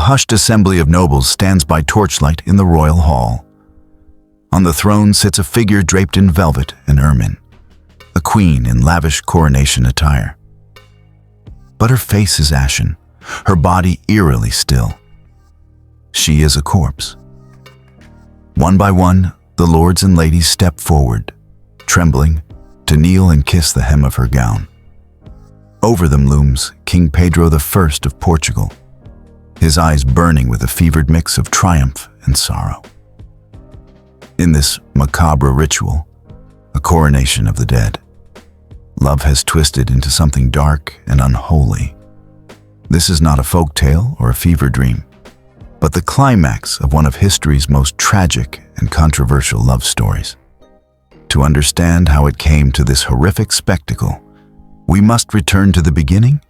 hushed assembly of nobles stands by torchlight in the royal hall. On the throne sits a figure draped in velvet and ermine, a queen in lavish coronation attire. But her face is ashen, her body eerily still. She is a corpse. One by one, the lords and ladies step forward, trembling, to kneel and kiss the hem of her gown. Over them looms King Pedro I of Portugal, his eyes burning with a fevered mix of triumph and sorrow. In this macabre ritual, a coronation of the dead, love has twisted into something dark and unholy. This is not a folk tale or a fever dream, but the climax of one of history's most tragic and controversial love stories. To understand how it came to this horrific spectacle, we must return to the beginning,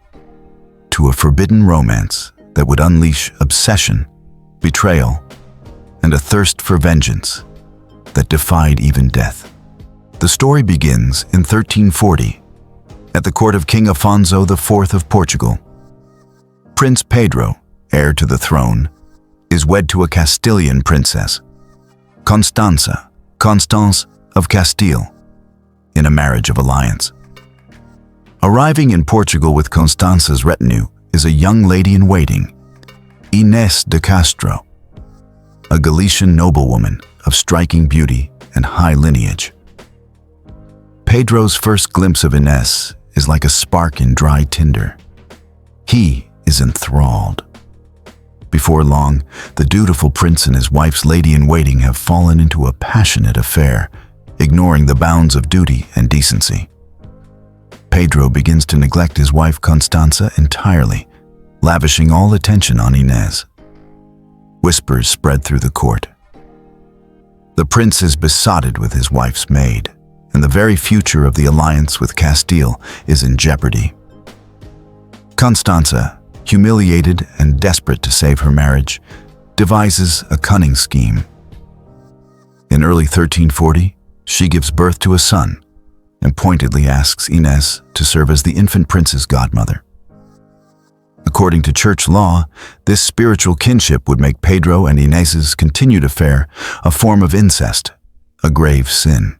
to a forbidden romance that would unleash obsession, betrayal, and a thirst for vengeance that defied even death. The story begins in 1340, at the court of King Afonso IV of Portugal. Prince Pedro, heir to the throne, is wed to a Castilian princess, Constance of Castile, in a marriage of alliance. Arriving in Portugal with Constance's retinue is a young lady in waiting, Inês de Castro, a Galician noblewoman of striking beauty and high lineage. Pedro's first glimpse of Ines is like a spark in dry tinder. He is enthralled. Before long, the dutiful prince and his wife's lady-in-waiting have fallen into a passionate affair, ignoring the bounds of duty and decency. Pedro begins to neglect his wife Constanza entirely, lavishing all attention on Ines. Whispers spread through the court. The prince is besotted with his wife's maid, and the very future of the alliance with Castile is in jeopardy. Constanza, humiliated and desperate to save her marriage, devises a cunning scheme. In early 1340, she gives birth to a son and pointedly asks Ines to serve as the infant prince's godmother. According to church law, this spiritual kinship would make Pedro and Ines's continued affair a form of incest, a grave sin.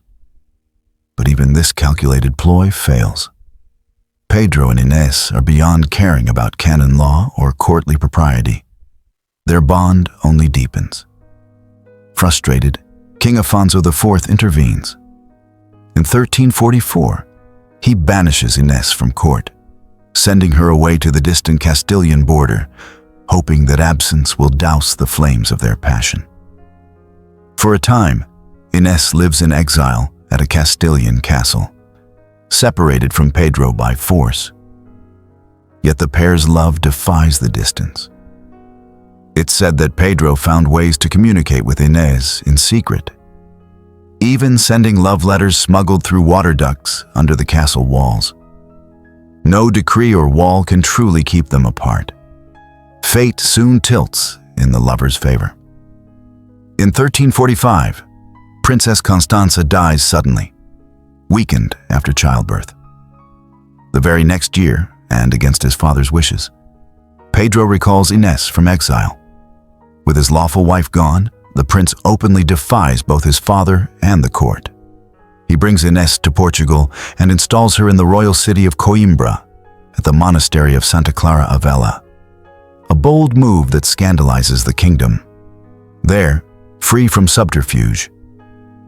But even this calculated ploy fails. Pedro and Ines are beyond caring about canon law or courtly propriety. Their bond only deepens. Frustrated, King Afonso IV intervenes. In 1344, he banishes Ines from court, sending her away to the distant Castilian border, hoping that absence will douse the flames of their passion. For a time, Ines lives in exile at a Castilian castle, separated from Pedro by force. Yet the pair's love defies the distance. It's said that Pedro found ways to communicate with Ines in secret, even sending love letters smuggled through water ducts under the castle walls. No decree or wall can truly keep them apart. Fate soon tilts in the lover's favor. In 1345, Princess Constanza dies suddenly, weakened after childbirth. The very next year, and against his father's wishes, Pedro recalls Ines from exile. With his lawful wife gone, the prince openly defies both his father and the court. He brings Ines to Portugal and installs her in the royal city of Coimbra, at the monastery of Santa Clara a Vela, a bold move that scandalizes the kingdom. There, free from subterfuge,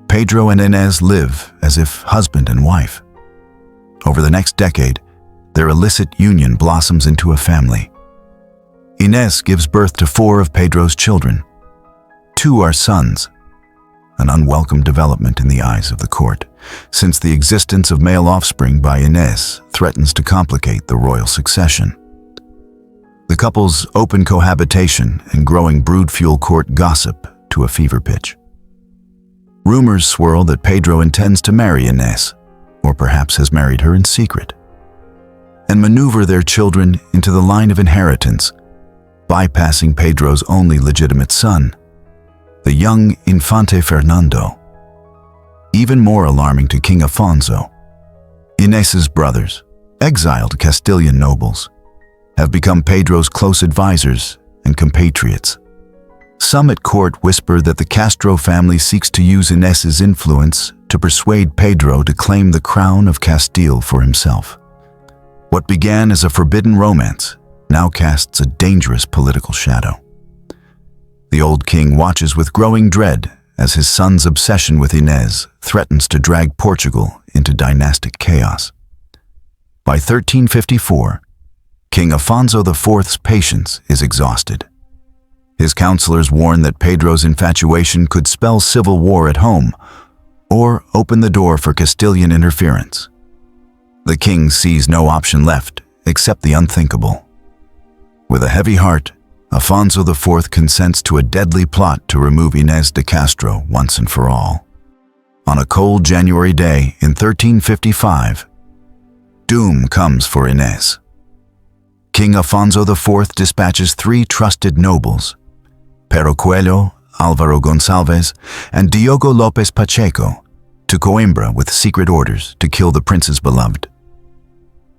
Pedro and Ines live as if husband and wife. Over the next decade, their illicit union blossoms into a family. Ines gives birth to 4 of Pedro's children. 2 are sons, an unwelcome development in the eyes of the court, since the existence of male offspring by Ines threatens to complicate the royal succession. The couple's open cohabitation and growing brood fuel court gossip to a fever pitch. Rumors swirl that Pedro intends to marry Ines, or perhaps has married her in secret, and maneuver their children into the line of inheritance, bypassing Pedro's only legitimate son, the young Infante Fernando. Even more alarming to King Afonso, Ines's brothers, exiled Castilian nobles, have become Pedro's close advisors and compatriots. Some at court whisper that the Castro family seeks to use Ines's influence to persuade Pedro to claim the crown of Castile for himself. What began as a forbidden romance now casts a dangerous political shadow. The old king watches with growing dread as his son's obsession with Ines threatens to drag Portugal into dynastic chaos. By 1354, King Afonso IV's patience is exhausted. His counselors warn that Pedro's infatuation could spell civil war at home or open the door for Castilian interference. The king sees no option left except the unthinkable. With a heavy heart, Afonso IV consents to a deadly plot to remove Inês de Castro once and for all. On a cold January day in 1355, doom comes for Inês. King Afonso IV dispatches 3 trusted nobles, Pero Coelho, Álvaro Gonçalves, and Diogo López Pacheco, to Coimbra with secret orders to kill the prince's beloved.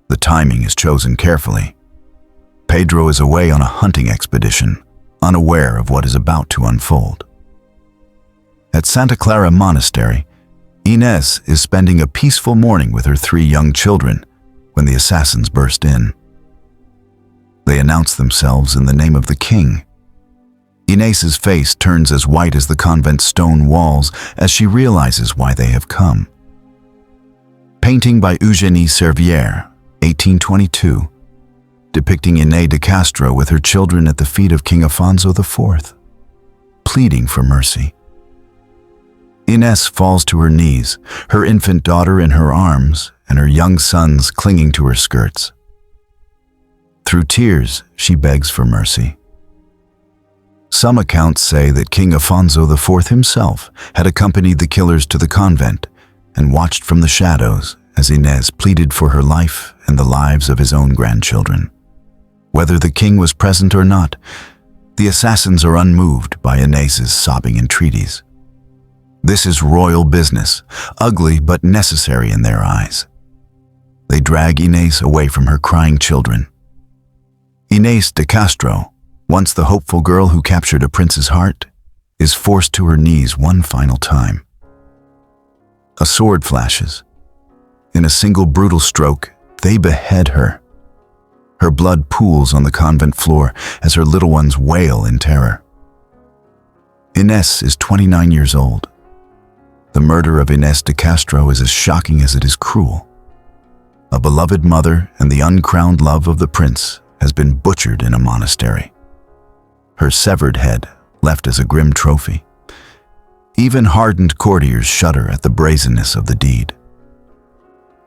The timing is chosen carefully. Pedro is away on a hunting expedition, unaware of what is about to unfold. At Santa Clara Monastery, Inês is spending a peaceful morning with her 3 young children when the assassins burst in. They announce themselves in the name of the king. Inés's face turns as white as the convent's stone walls as she realizes why they have come. Painting by Eugénie Servière, 1822, depicting Inés de Castro with her children at the feet of King Afonso IV, pleading for mercy. Inés falls to her knees, her infant daughter in her arms and her young sons clinging to her skirts. Through tears, she begs for mercy. Some accounts say that King Afonso IV himself had accompanied the killers to the convent and watched from the shadows as Inés pleaded for her life and the lives of his own grandchildren. Whether the king was present or not, the assassins are unmoved by Inés's sobbing entreaties. This is royal business, ugly but necessary in their eyes. They drag Inés away from her crying children. Inés de Castro, once the hopeful girl who captured a prince's heart, is forced to her knees one final time. A sword flashes. In a single brutal stroke, they behead her. Her blood pools on the convent floor as her little ones wail in terror. Inés is 29 years old. The murder of Inés de Castro is as shocking as it is cruel. A beloved mother and the uncrowned love of the prince has been butchered in a monastery. Her severed head left as a grim trophy. Even hardened courtiers shudder at the brazenness of the deed.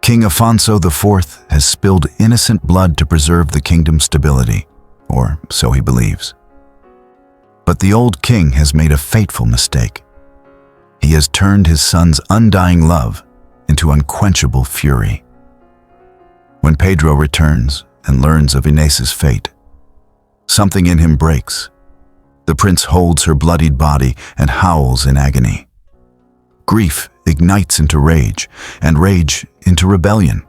King Afonso IV has spilled innocent blood to preserve the kingdom's stability, or so he believes. But the old king has made a fateful mistake. He has turned his son's undying love into unquenchable fury. When Pedro returns and learns of Inés's fate, something in him breaks. The prince holds her bloodied body and howls in agony. Grief ignites into rage, and rage into rebellion.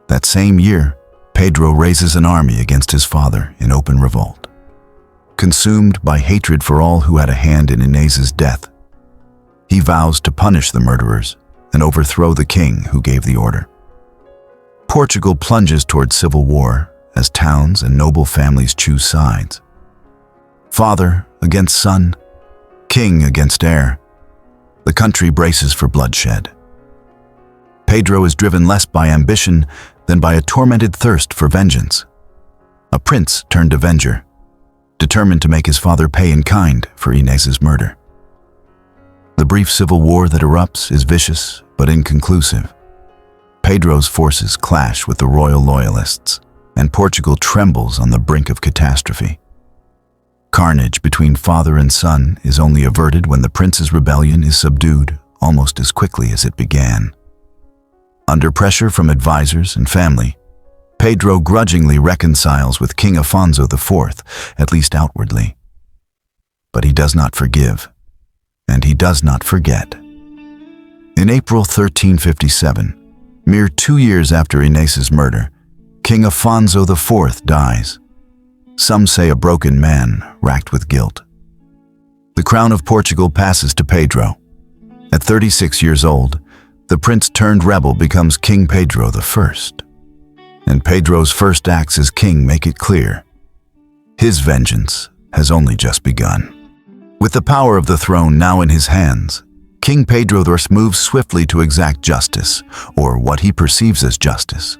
That same year, Pedro raises an army against his father in open revolt. Consumed by hatred for all who had a hand in Inés's death, he vows to punish the murderers and overthrow the king who gave the order. Portugal plunges toward civil war as towns and noble families choose sides. Father against son, king against heir. The country braces for bloodshed. Pedro is driven less by ambition than by a tormented thirst for vengeance. A prince turned avenger, determined to make his father pay in kind for Inés's murder. The brief civil war that erupts is vicious but inconclusive. Pedro's forces clash with the royal loyalists, and Portugal trembles on the brink of catastrophe. Carnage between father and son is only averted when the prince's rebellion is subdued almost as quickly as it began. Under pressure from advisors and family, Pedro grudgingly reconciles with King Afonso IV, at least outwardly. But he does not forgive, and he does not forget. In April 1357, mere 2 years after Inés's murder, King Afonso IV dies. some say a broken man racked with guilt. The crown of Portugal passes to Pedro. At 36 years old, the prince-turned-rebel becomes King Pedro I. And Pedro's first acts as king make it clear: his vengeance has only just begun. With the power of the throne now in his hands, King Pedro I moves swiftly to exact justice, or what he perceives as justice,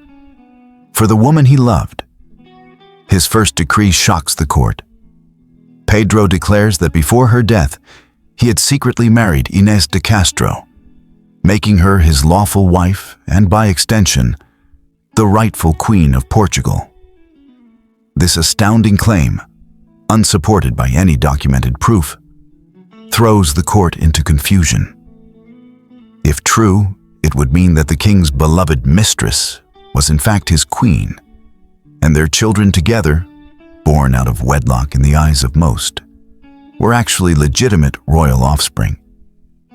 for the woman he loved. His first decree shocks the court. Pedro declares that before her death, he had secretly married Inês de Castro, making her his lawful wife and, by extension, the rightful Queen of Portugal. This astounding claim, unsupported by any documented proof, throws the court into confusion. If true, it would mean that the king's beloved mistress was in fact his queen, and their children together, born out of wedlock in the eyes of most, were actually legitimate royal offspring.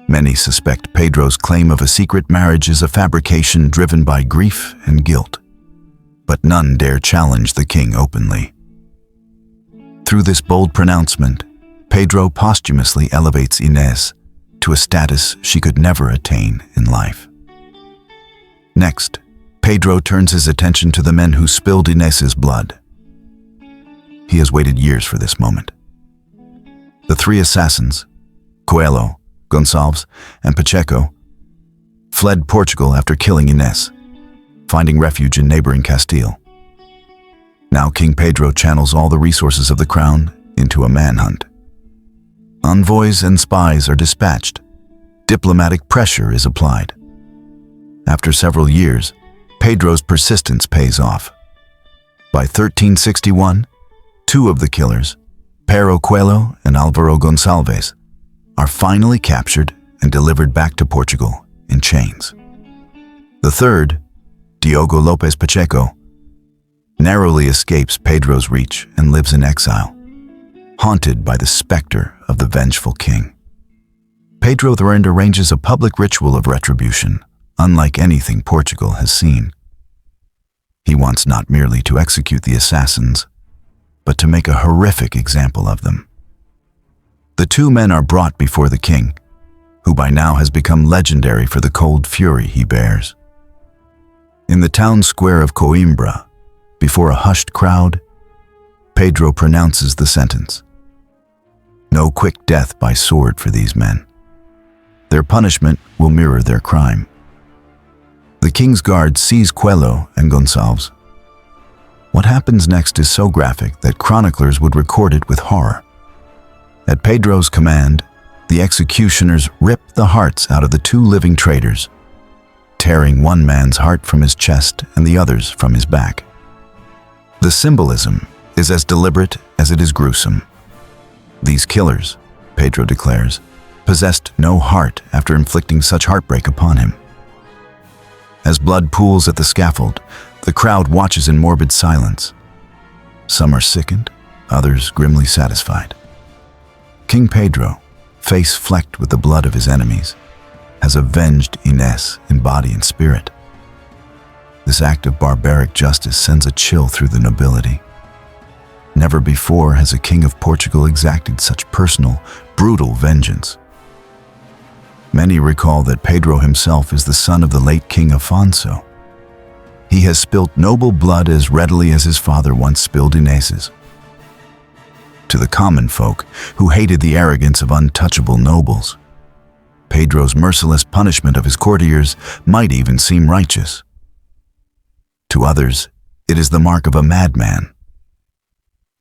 Many suspect Pedro's claim of a secret marriage is a fabrication driven by grief and guilt, but none dare challenge the king openly. Through this bold pronouncement, Pedro posthumously elevates Ines to a status she could never attain in life. Next, Pedro turns his attention to the men who spilled Ines's blood. He has waited years for this moment. The three assassins, Coelho, Gonçalves, and Pacheco, fled Portugal after killing Ines, finding refuge in neighboring Castile. Now King Pedro channels all the resources of the crown into a manhunt. Envoys and spies are dispatched. Diplomatic pressure is applied. After several years, Pedro's persistence pays off. By 1361, two of the killers, Pero Coelho and Álvaro Gonçalves, are finally captured and delivered back to Portugal in chains. The third, Diogo Lopes Pacheco, narrowly escapes Pedro's reach and lives in exile, haunted by the specter of the vengeful king. Pedro III arranges a public ritual of retribution, unlike anything Portugal has seen. He wants not merely to execute the assassins, but to make a horrific example of them. The two men are brought before the king, who by now has become legendary for the cold fury he bears. In the town square of Coimbra, before a hushed crowd, Pedro pronounces the sentence. No quick death by sword for these men. Their punishment will mirror their crime. The king's guards seize Coelho and Gonçalves. What happens next is so graphic that chroniclers would record it with horror. At Pedro's command, the executioners rip the hearts out of the two living traitors, tearing one man's heart from his chest and the other's from his back. The symbolism is as deliberate as it is gruesome. These killers, Pedro declares, possessed no heart after inflicting such heartbreak upon him. As blood pools at the scaffold, the crowd watches in morbid silence. Some are sickened, others grimly satisfied. King Pedro, face flecked with the blood of his enemies, has avenged Ines in body and spirit. This act of barbaric justice sends a chill through the nobility. Never before has a king of Portugal exacted such personal, brutal vengeance. Many recall that Pedro himself is the son of the late King Afonso. He has spilt noble blood as readily as his father once spilled Ines's. To the common folk, who hated the arrogance of untouchable nobles, Pedro's merciless punishment of his courtiers might even seem righteous. To others, it is the mark of a madman.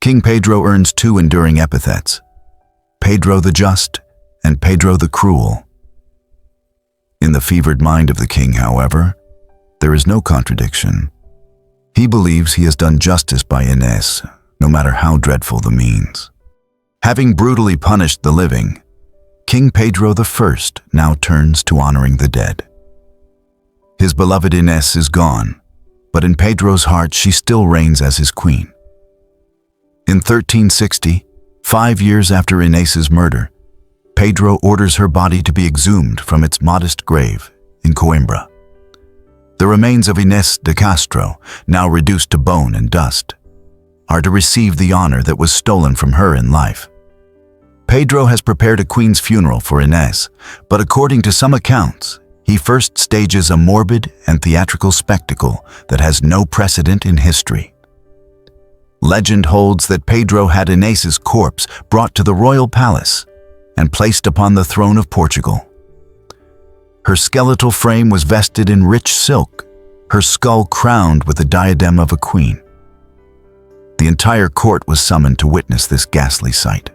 King Pedro earns two enduring epithets: Pedro the Just and Pedro the Cruel. In the fevered mind of the king, however, there is no contradiction. He believes he has done justice by Ines, no matter how dreadful the means. Having brutally punished the living, King Pedro I now turns to honoring the dead. His beloved Ines is gone, but in Pedro's heart she still reigns as his queen. In 1360, 5 years after Ines's murder, Pedro orders her body to be exhumed from its modest grave in Coimbra. The remains of Inês de Castro, now reduced to bone and dust, are to receive the honor that was stolen from her in life. Pedro has prepared a queen's funeral for Ines, but according to some accounts, he first stages a morbid and theatrical spectacle that has no precedent in history. Legend holds that Pedro had Ines's corpse brought to the royal palace and placed upon the throne of Portugal. Her skeletal frame was vested in rich silk, her skull crowned with the diadem of a queen. The entire court was summoned to witness this ghastly sight.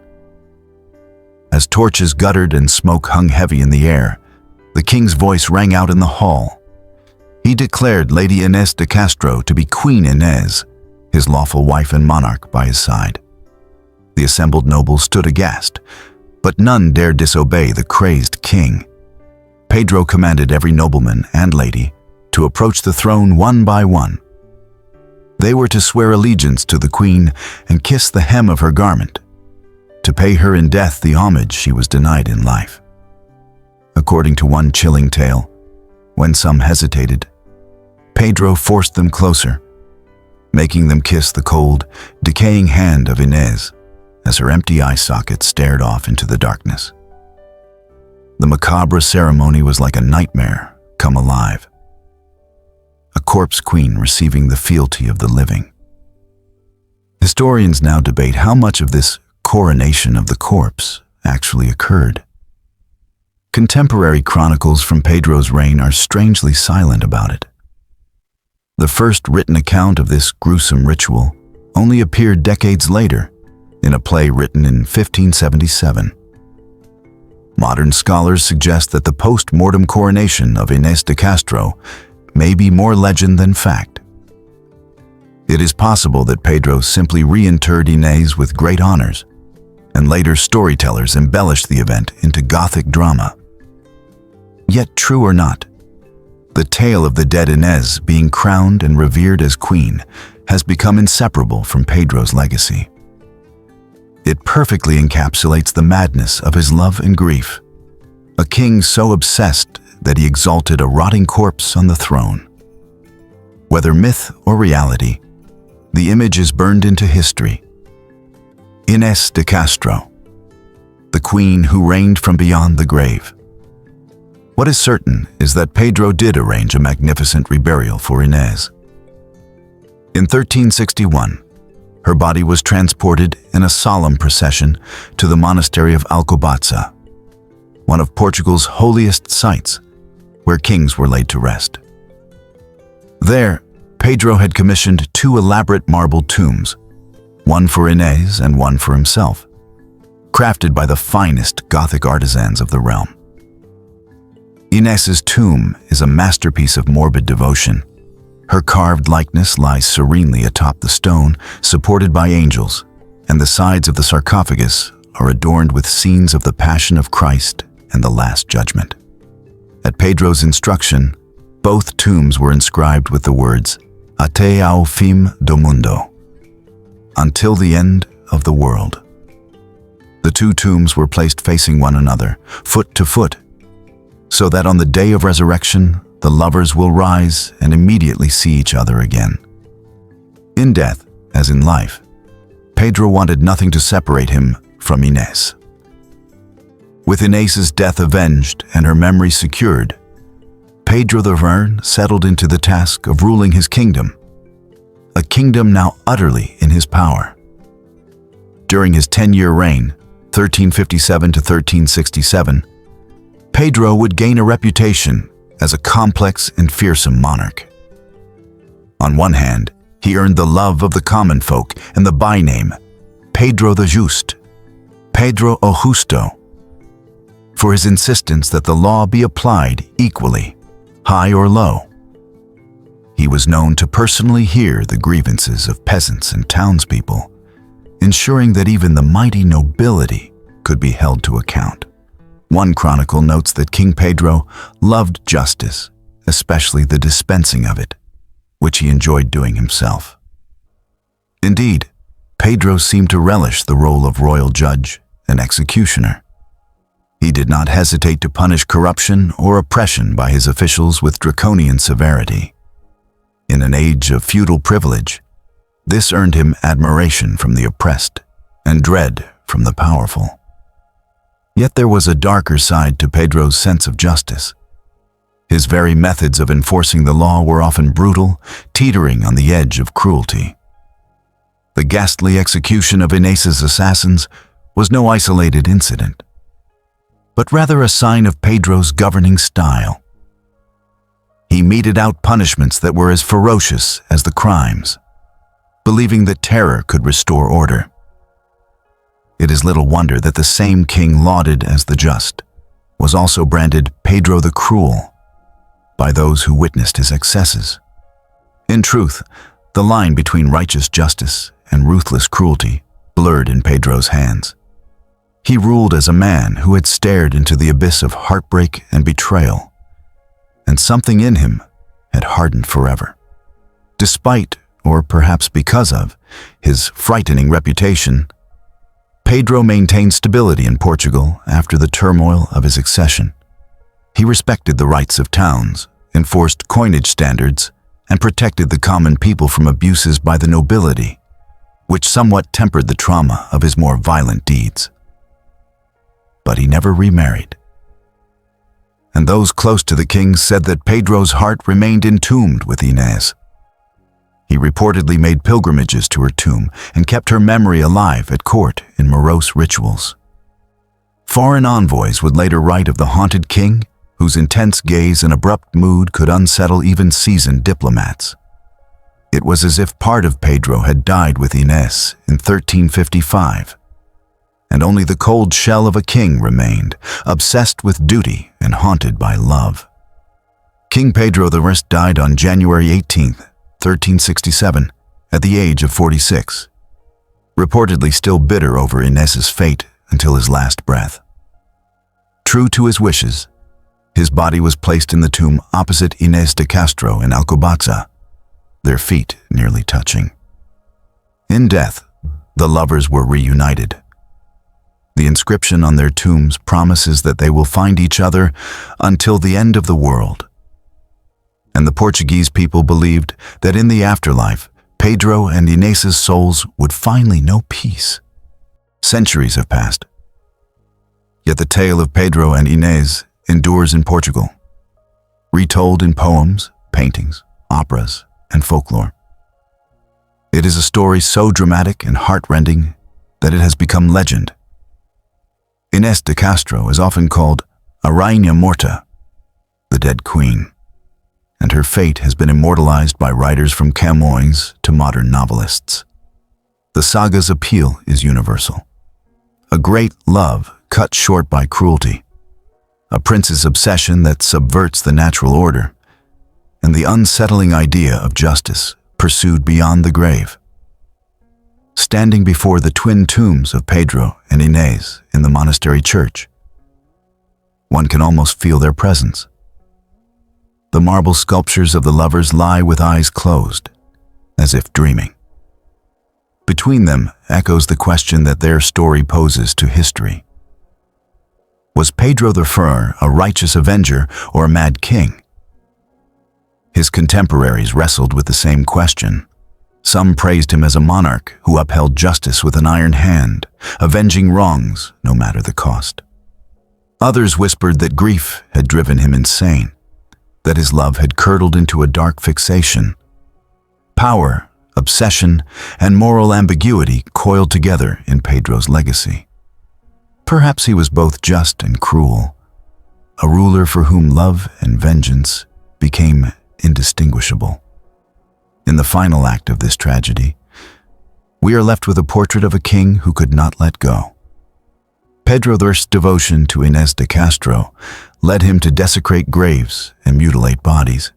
As torches guttered and smoke hung heavy in the air, the king's voice rang out in the hall. He declared Lady Inês de Castro to be Queen Inês, his lawful wife and monarch by his side. The assembled nobles stood aghast, but none dared disobey the crazed king. Pedro commanded every nobleman and lady to approach the throne one by one. They were to swear allegiance to the queen and kiss the hem of her garment, to pay her in death the homage she was denied in life. According to one chilling tale, when some hesitated, Pedro forced them closer, making them kiss the cold, decaying hand of Inês as her empty eye sockets stared off into the darkness. The macabre ceremony was like a nightmare come alive. A corpse queen receiving the fealty of the living. Historians now debate how much of this coronation of the corpse actually occurred. Contemporary chronicles from Pedro's reign are strangely silent about it. The first written account of this gruesome ritual only appeared decades later in a play written in 1577. Modern scholars suggest that the post-mortem coronation of Inês de Castro may be more legend than fact. It is possible that Pedro simply reinterred Inês with great honors, and later storytellers embellished the event into Gothic drama. Yet true or not, the tale of the dead Inês being crowned and revered as queen has become inseparable from Pedro's legacy. It perfectly encapsulates the madness of his love and grief, a king so obsessed that he exalted a rotting corpse on the throne. Whether myth or reality, the image is burned into history. Inês de Castro, the queen who reigned from beyond the grave. What is certain is that Pedro did arrange a magnificent reburial for Inês. In 1361, her body was transported in a solemn procession to the monastery of Alcobaça, one of Portugal's holiest sites, where kings were laid to rest. There, Pedro had commissioned two elaborate marble tombs, one for Inês and one for himself, crafted by the finest Gothic artisans of the realm. Inés's tomb is a masterpiece of morbid devotion. Her carved likeness lies serenely atop the stone, supported by angels, and the sides of the sarcophagus are adorned with scenes of the Passion of Christ and the Last Judgment. At Pedro's instruction, both tombs were inscribed with the words, Até ao fim do mundo, until the end of the world. The two tombs were placed facing one another, foot to foot, so that on the day of resurrection, the lovers will rise and immediately see each other again. In death, as in life, Pedro wanted nothing to separate him from Inês. With Inés's death avenged and her memory secured, Pedro the Vern settled into the task of ruling his kingdom, a kingdom now utterly in his power. During his 10-year reign, 1357 to 1367, Pedro would gain a reputation as a complex and fearsome monarch. On one hand, he earned the love of the common folk and the byname Pedro the Just, Pedro o Justo, for his insistence that the law be applied equally, high or low. He was known to personally hear the grievances of peasants and townspeople, ensuring that even the mighty nobility could be held to account. One chronicle notes that King Pedro loved justice, especially the dispensing of it, which he enjoyed doing himself. Indeed, Pedro seemed to relish the role of royal judge and executioner. He did not hesitate to punish corruption or oppression by his officials with draconian severity. In an age of feudal privilege, This earned him admiration from the oppressed and dread from the powerful. Yet there was a darker side to Pedro's sense of justice. His very methods of enforcing the law were often brutal, teetering on the edge of cruelty. The ghastly execution of Ines's assassins was no isolated incident, but rather a sign of Pedro's governing style. He meted out punishments that were as ferocious as the crimes, believing that terror could restore order. It is little wonder that the same king lauded as the just was also branded Pedro the Cruel by those who witnessed his excesses. In truth, the line between righteous justice and ruthless cruelty blurred in Pedro's hands. He ruled as a man who had stared into the abyss of heartbreak and betrayal, and something in him had hardened forever. Despite, or perhaps because of, his frightening reputation, Pedro maintained stability in Portugal after the turmoil of his accession. He respected the rights of towns, enforced coinage standards, and protected the common people from abuses by the nobility, which somewhat tempered the trauma of his more violent deeds. But he never remarried. And those close to the king said that Pedro's heart remained entombed with Ines. He reportedly made pilgrimages to her tomb and kept her memory alive at court in morose rituals. Foreign envoys would later write of the haunted king, whose intense gaze and abrupt mood could unsettle even seasoned diplomats. It was as if part of Pedro had died with Ines in 1355, and only the cold shell of a king remained, obsessed with duty and haunted by love. King Pedro I died on January 18, 1367, at the age of 46, reportedly still bitter over Ines's fate until his last breath. True to his wishes, his body was placed in the tomb opposite Inês de Castro in Alcobaça, their feet nearly touching. In death, the lovers were reunited. The inscription on their tombs promises that they will find each other until the end of the world. And the Portuguese people believed that in the afterlife, Pedro and Ines's souls would finally know peace. Centuries have passed, yet the tale of Pedro and Ines endures in Portugal, retold in poems, paintings, operas, and folklore. It is a story so dramatic and heartrending that it has become legend. Inês de Castro is often called a Rainha Morta, the dead queen, and her fate has been immortalized by writers from Camões to modern novelists. The saga's appeal is universal. A great love cut short by cruelty, a prince's obsession that subverts the natural order, and the unsettling idea of justice pursued beyond the grave. Standing before the twin tombs of Pedro and Ines in the monastery church, one can almost feel their presence. The marble sculptures of the lovers lie with eyes closed, as if dreaming. Between them echoes the question that their story poses to history. Was Pedro the Fur a righteous avenger or a mad king? His contemporaries wrestled with the same question. Some praised him as a monarch who upheld justice with an iron hand, avenging wrongs no matter the cost. Others whispered that grief had driven him insane, that his love had curdled into a dark fixation. Power, obsession, and moral ambiguity coiled together in Pedro's legacy. Perhaps he was both just and cruel, a ruler for whom love and vengeance became indistinguishable. In the final act of this tragedy, we are left with a portrait of a king who could not let go. Pedro I's devotion to Inês de Castro led him to desecrate graves and mutilate bodies,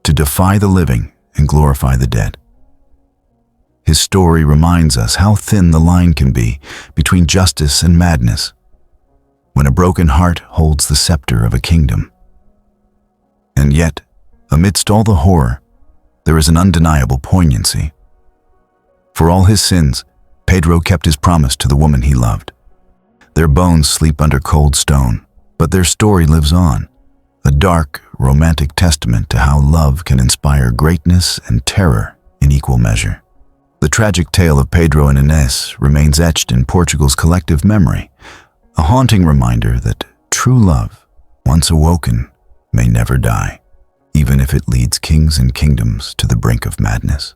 to defy the living and glorify the dead. His story reminds us how thin the line can be between justice and madness, when a broken heart holds the scepter of a kingdom. And yet, amidst all the horror, there is an undeniable poignancy. For all his sins, Pedro kept his promise to the woman he loved. Their bones sleep under cold stone, but their story lives on, a dark, romantic testament to how love can inspire greatness and terror in equal measure. The tragic tale of Pedro and Ines remains etched in Portugal's collective memory, a haunting reminder that true love, once awoken, may never die, even if it leads kings and kingdoms to the brink of madness.